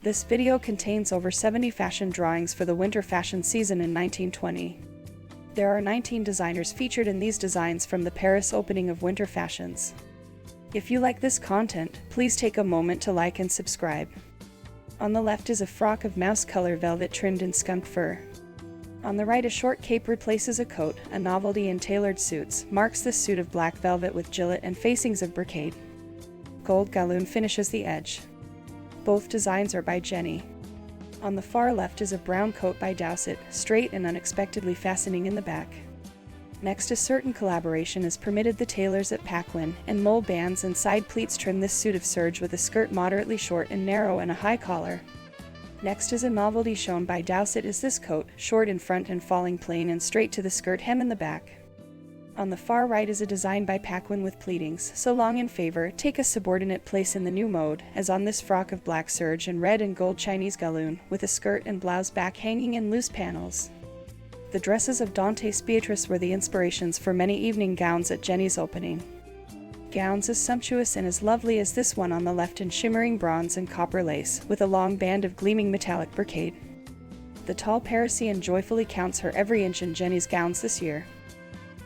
This video contains over 70 fashion drawings for the winter fashion season in 1920. There are 19 designers featured in these designs from the Paris opening of winter fashions. If you like this content, please take a moment to like and subscribe. On the left is a frock of mouse color velvet trimmed in skunk fur. On the right, a short cape replaces a coat, a novelty in tailored suits, marks this suit of black velvet with gillet and facings of brocade. Gold galloon finishes the edge. Both designs are by Jenny. On the far left is a brown coat by Dowsett, straight and unexpectedly fastening in the back. Next, a certain collaboration is permitted the tailors at Paquin, and mole bands and side pleats trim this suit of serge with a skirt moderately short and narrow and a high collar. Next is a novelty shown by Dowsett is this coat, short in front and falling plain and straight to the skirt hem in the back. On the far right is a design by Paquin with pleatings, so long in favor, take a subordinate place in the new mode, as on this frock of black serge and red and gold Chinese galloon, with a skirt and blouse back hanging in loose panels. The dresses of Dantes Beatrice were the inspirations for many evening gowns at Jenny's opening. Gowns as sumptuous and as lovely as this one on the left in shimmering bronze and copper lace, with a long band of gleaming metallic brocade. The tall Parisian joyfully counts her every inch in Jenny's gowns this year.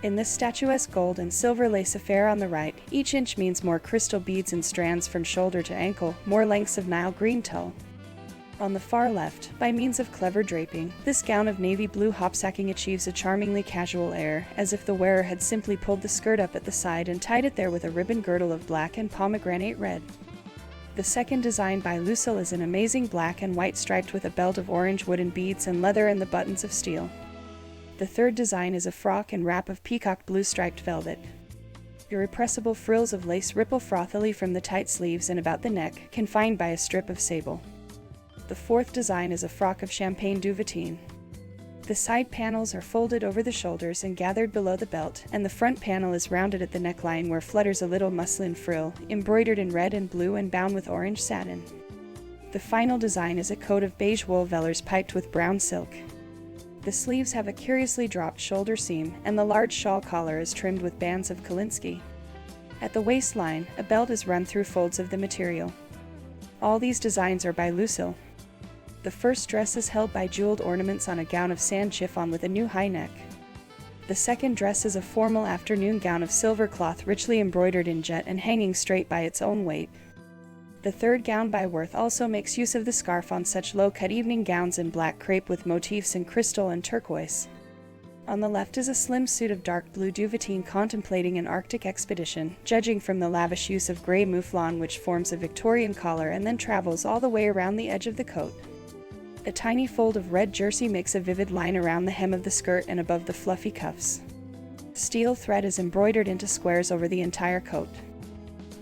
In this statuesque gold and silver lace affair on the right, each inch means more crystal beads and strands from shoulder to ankle, more lengths of Nile green tulle. On the far left, by means of clever draping, this gown of navy blue hopsacking achieves a charmingly casual air, as if the wearer had simply pulled the skirt up at the side and tied it there with a ribbon girdle of black and pomegranate red. The second design by Lucille is an amazing black and white striped with a belt of orange wooden beads and leather and the buttons of steel. The third design is a frock and wrap of peacock blue striped velvet. Irrepressible frills of lace ripple frothily from the tight sleeves and about the neck, confined by a strip of sable. The fourth design is a frock of champagne duvetine. The side panels are folded over the shoulders and gathered below the belt, and the front panel is rounded at the neckline where flutters a little muslin frill, embroidered in red and blue and bound with orange satin. The final design is a coat of beige wool velours piped with brown silk. The sleeves have a curiously dropped shoulder seam, and the large shawl collar is trimmed with bands of Kolinsky. At the waistline, a belt is run through folds of the material. All these designs are by Lucille. The first dress is held by jeweled ornaments on a gown of sand chiffon with a new high neck. The second dress is a formal afternoon gown of silver cloth richly embroidered in jet and hanging straight by its own weight. The third gown by Worth also makes use of the scarf on such low-cut evening gowns in black crepe with motifs in crystal and turquoise. On the left is a slim suit of dark blue duvetine contemplating an Arctic expedition, judging from the lavish use of grey mouflon which forms a Victorian collar and then travels all the way around the edge of the coat. A tiny fold of red jersey makes a vivid line around the hem of the skirt and above the fluffy cuffs. Steel thread is embroidered into squares over the entire coat.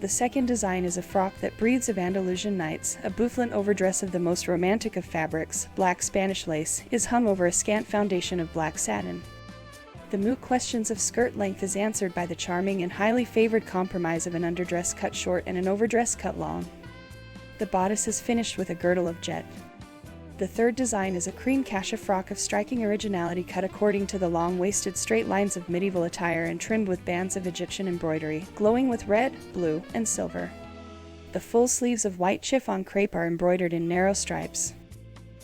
The second design is a frock that breathes of Andalusian nights. A bouffant overdress of the most romantic of fabrics, black Spanish lace, is hung over a scant foundation of black satin. The moot questions of skirt length is answered by the charming and highly favored compromise of an underdress cut short and an overdress cut long. The bodice is finished with a girdle of jet. The third design is a cream cassia frock of striking originality cut according to the long-waisted straight lines of medieval attire and trimmed with bands of Egyptian embroidery, glowing with red, blue, and silver. The full sleeves of white chiffon crepe are embroidered in narrow stripes.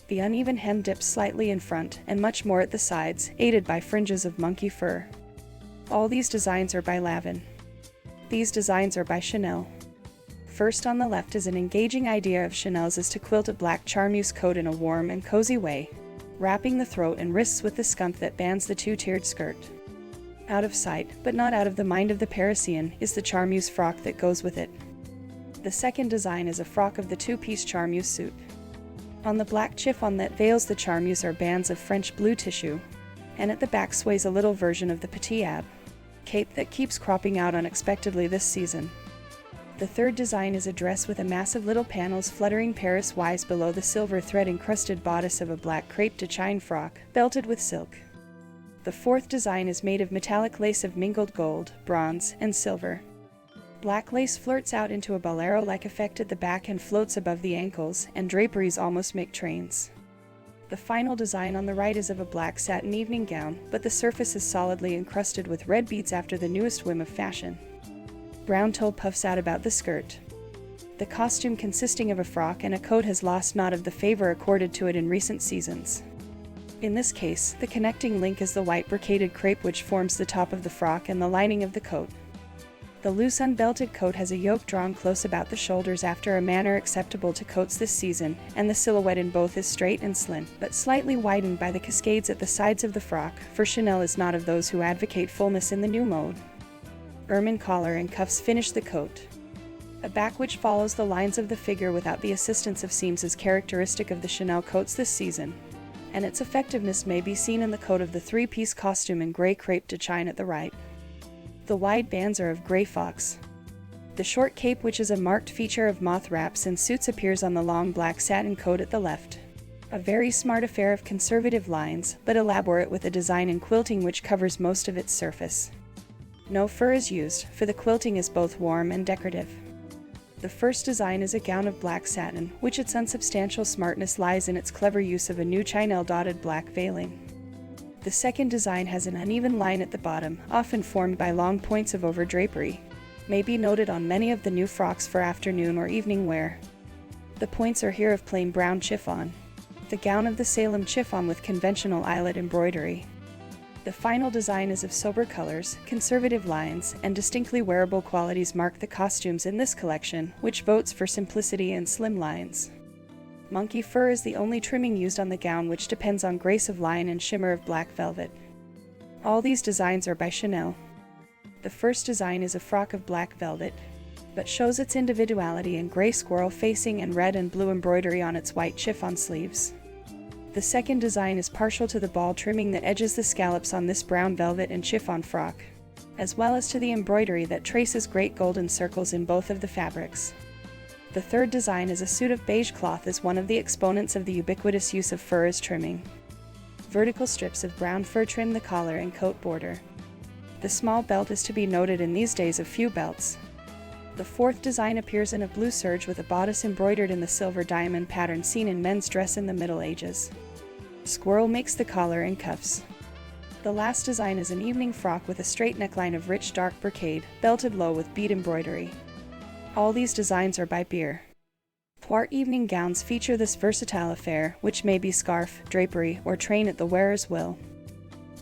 The uneven hem dips slightly in front, and much more at the sides, aided by fringes of monkey fur. All these designs are by Lavin. These designs are by Chanel. First on the left is an engaging idea of Chanel's is to quilt a black charmeuse coat in a warm and cozy way, wrapping the throat and wrists with the skunk that bands the two-tiered skirt. Out of sight, but not out of the mind of the Parisian, is the charmeuse frock that goes with it. The second design is a frock of the two-piece charmeuse suit. On the black chiffon that veils the charmeuse are bands of French blue tissue, and at the back sways a little version of the petit ab cape that keeps cropping out unexpectedly this season. The third design is a dress with a massive little panels fluttering Paris-wise below the silver thread-encrusted bodice of a black crepe de chine frock, belted with silk. The fourth design is made of metallic lace of mingled gold, bronze, and silver. Black lace flirts out into a bolero-like effect at the back and floats above the ankles, and draperies almost make trains. The final design on the right is of a black satin evening gown, but the surface is solidly encrusted with red beads after the newest whim of fashion. Brown tulle puffs out about the skirt. The costume consisting of a frock and a coat has lost naught of the favor accorded to it in recent seasons. In this case, the connecting link is the white brocaded crepe which forms the top of the frock and the lining of the coat. The loose unbelted coat has a yoke drawn close about the shoulders after a manner acceptable to coats this season, and the silhouette in both is straight and slim, but slightly widened by the cascades at the sides of the frock, for Chanel is not of those who advocate fullness in the new mode. Ermine collar and cuffs finish the coat. A back which follows the lines of the figure without the assistance of seams is characteristic of the Chanel coats this season, and its effectiveness may be seen in the coat of the three-piece costume in gray crepe de chine at the right. The wide bands are of gray fox. The short cape, which is a marked feature of moth wraps and suits, appears on the long black satin coat at the left. A very smart affair of conservative lines, but elaborate with a design in quilting which covers most of its surface. No fur is used, for the quilting is both warm and decorative. The first design is a gown of black satin, which its unsubstantial smartness lies in its clever use of a new chinelle dotted black veiling. The second design has an uneven line at the bottom, often formed by long points of overdrapery. May be noted on many of the new frocks for afternoon or evening wear. The points are here of plain brown chiffon. The gown of the Salem chiffon with conventional eyelet embroidery. The final design is of sober colors, conservative lines, and distinctly wearable qualities mark the costumes in this collection, which votes for simplicity and slim lines. Monkey fur is the only trimming used on the gown, which depends on grace of line and shimmer of black velvet. All these designs are by Chanel. The first design is a frock of black velvet, but shows its individuality in gray squirrel facing and red and blue embroidery on its white chiffon sleeves. The second design is partial to the ball trimming that edges the scallops on this brown velvet and chiffon frock, as well as to the embroidery that traces great golden circles in both of the fabrics. The third design is a suit of beige cloth, as one of the exponents of the ubiquitous use of fur as trimming. Vertical strips of brown fur trim the collar and coat border. The small belt is to be noted in these days of few belts. The fourth design appears in a blue serge with a bodice embroidered in the silver diamond pattern seen in men's dress in the Middle Ages. Squirrel makes the collar and cuffs. The last design is an evening frock with a straight neckline of rich dark brocade, belted low with bead embroidery. All these designs are by Beer. Poire evening gowns feature this versatile affair, which may be scarf, drapery, or train at the wearer's will.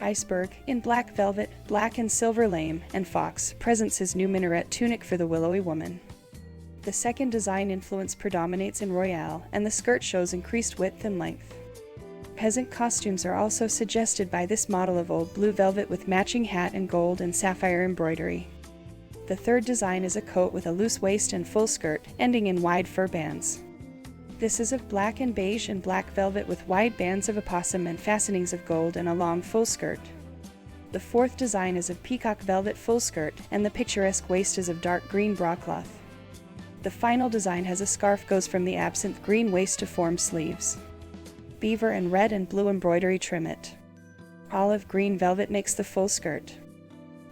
Iceberg, in black velvet, black and silver lame, and fox, presents his new minaret tunic for the willowy woman. The second design influence predominates in royale, and the skirt shows increased width and length. Peasant costumes are also suggested by this model of old blue velvet with matching hat and gold and sapphire embroidery. The third design is a coat with a loose waist and full skirt, ending in wide fur bands. This is of black and beige and black velvet with wide bands of opossum and fastenings of gold and a long full skirt. The fourth design is of peacock velvet full skirt, and the picturesque waist is of dark green broadcloth. The final design has a scarf goes from the absinthe green waist to form sleeves. Beaver and red and blue embroidery trim it. Olive green velvet makes the full skirt.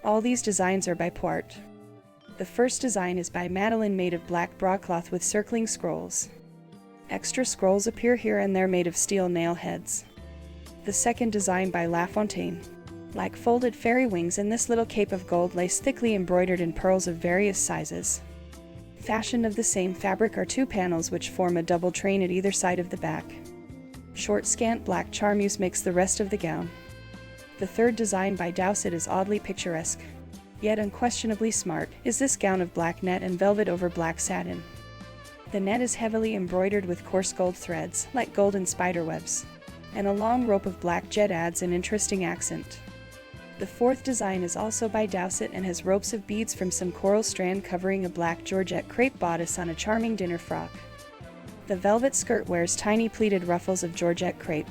All these designs are by Poart. The first design is by Madeline, made of black broadcloth with circling scrolls. Extra scrolls appear here and there made of steel nail heads. The second design by La Fontaine. Like folded fairy wings in this little cape of gold lace thickly embroidered in pearls of various sizes. Fashioned of the same fabric are two panels which form a double train at either side of the back. Short scant black charmeuse makes the rest of the gown. The third design by Dowsett is oddly picturesque, yet unquestionably smart, is this gown of black net and velvet over black satin. The net is heavily embroidered with coarse gold threads, like golden spider webs, and a long rope of black jet adds an interesting accent. The fourth design is also by Dowsett and has ropes of beads from some coral strand covering a black georgette crepe bodice on a charming dinner frock. The velvet skirt wears tiny pleated ruffles of georgette crepe,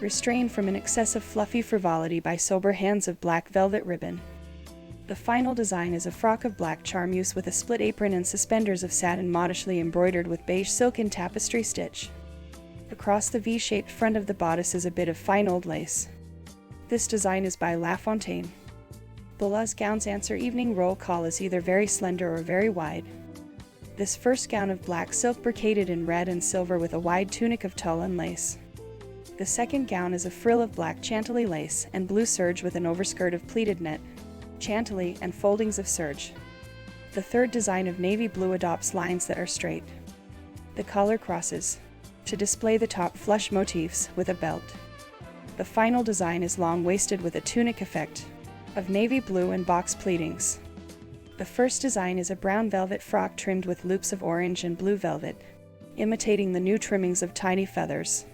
restrained from an excessive fluffy frivolity by sober hands of black velvet ribbon. The final design is a frock of black charmeuse with a split apron and suspenders of satin modishly embroidered with beige silk and tapestry stitch. Across the V-shaped front of the bodice is a bit of fine old lace. This design is by La Fontaine. Bulaw's gowns answer evening roll call as either very slender or very wide. This first gown of black silk brocaded in red and silver with a wide tunic of tulle and lace. The second gown is a frill of black chantilly lace and blue serge with an overskirt of pleated net, chantilly, and foldings of serge. The third design of navy blue adopts lines that are straight. The collar crosses, to display the top flush motifs with a belt. The final design is long-waisted with a tunic effect of navy blue and box pleatings. The first design is a brown velvet frock trimmed with loops of orange and blue velvet, imitating the new trimmings of tiny feathers.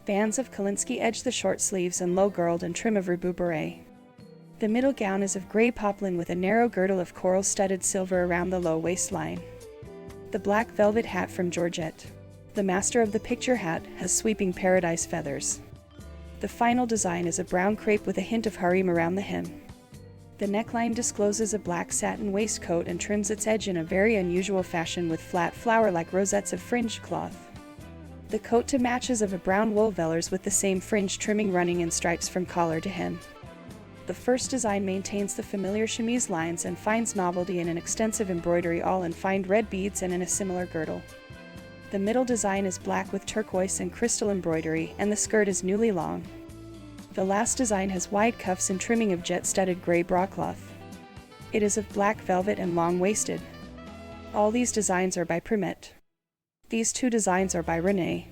Bands of Kolinsky edge the short sleeves and low-girdled and trim of Ribou beret. The middle gown is of gray poplin with a narrow girdle of coral-studded silver around the low waistline. The black velvet hat from Georgette, the master of the picture hat, has sweeping paradise feathers. The final design is a brown crepe with a hint of harem around the hem. The neckline discloses a black satin waistcoat and trims its edge in a very unusual fashion with flat flower-like rosettes of fringed cloth. The coat to match is of a brown wool velours with the same fringe trimming running in stripes from collar to hem. The first design maintains the familiar chemise lines and finds novelty in an extensive embroidery all in fine red beads and in a similar girdle. The middle design is black with turquoise and crystal embroidery, and the skirt is newly long. The last design has wide cuffs and trimming of jet-studded gray broadcloth. It is of black velvet and long-waisted. All these designs are by Primette. These two designs are by Renee.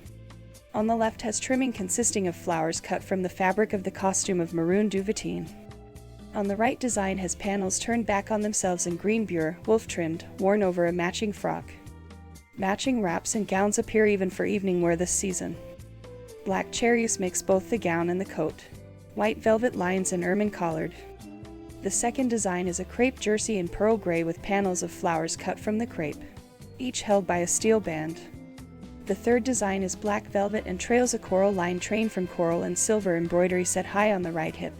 On the left has trimming consisting of flowers cut from the fabric of the costume of maroon duvetine. On the right design has panels turned back on themselves in green bure, wolf-trimmed, worn over a matching frock. Matching wraps and gowns appear even for evening wear this season. Black cherries makes both the gown and the coat. White velvet lines and ermine collared. The second design is a crepe jersey in pearl gray with panels of flowers cut from the crepe, each held by a steel band. The third design is black velvet and trails a coral line train from coral and silver embroidery set high on the right hip.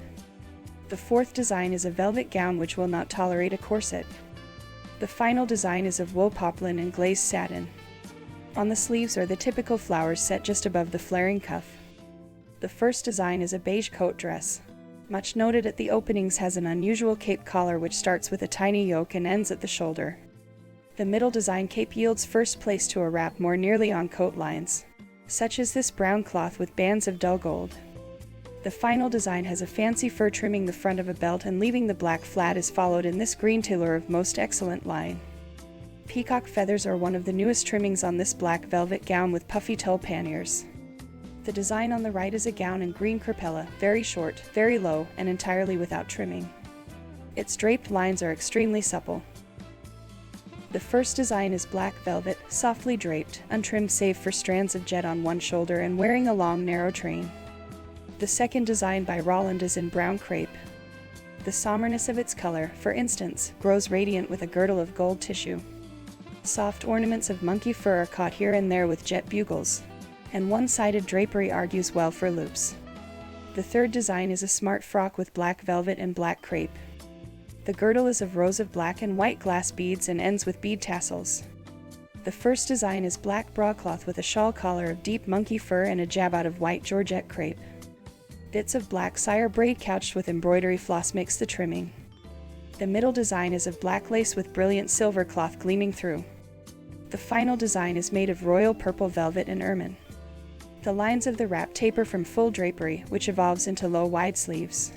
The fourth design is a velvet gown which will not tolerate a corset. The final design is of wool poplin and glazed satin. On the sleeves are the typical flowers set just above the flaring cuff. The first design is a beige coat dress. Much noted at the openings, has an unusual cape collar which starts with a tiny yoke and ends at the shoulder. The middle design cape yields first place to a wrap more nearly on coat lines, such as this brown cloth with bands of dull gold. The final design has a fancy fur trimming the front of a belt and leaving the black flat is followed in this green tiller of most excellent line. Peacock feathers are one of the newest trimmings on this black velvet gown with puffy tulle panniers. The design on the right is a gown in green crepella, very short, very low, and entirely without trimming. Its draped lines are extremely supple. The first design is black velvet, softly draped, untrimmed save for strands of jet on one shoulder and wearing a long narrow train. The second design by Roland is in brown crepe. The somberness of its color, for instance, grows radiant with a girdle of gold tissue. Soft ornaments of monkey fur are caught here and there with jet bugles, and one-sided drapery argues well for loops. The third design is a smart frock with black velvet and black crepe. The girdle is of rows of black and white glass beads and ends with bead tassels. The first design is black broadcloth with a shawl collar of deep monkey fur and a jab out of white Georgette crepe. Bits of black sire braid couched with embroidery floss makes the trimming. The middle design is of black lace with brilliant silver cloth gleaming through. The final design is made of royal purple velvet and ermine. The lines of the wrap taper from full drapery, which evolves into low wide sleeves.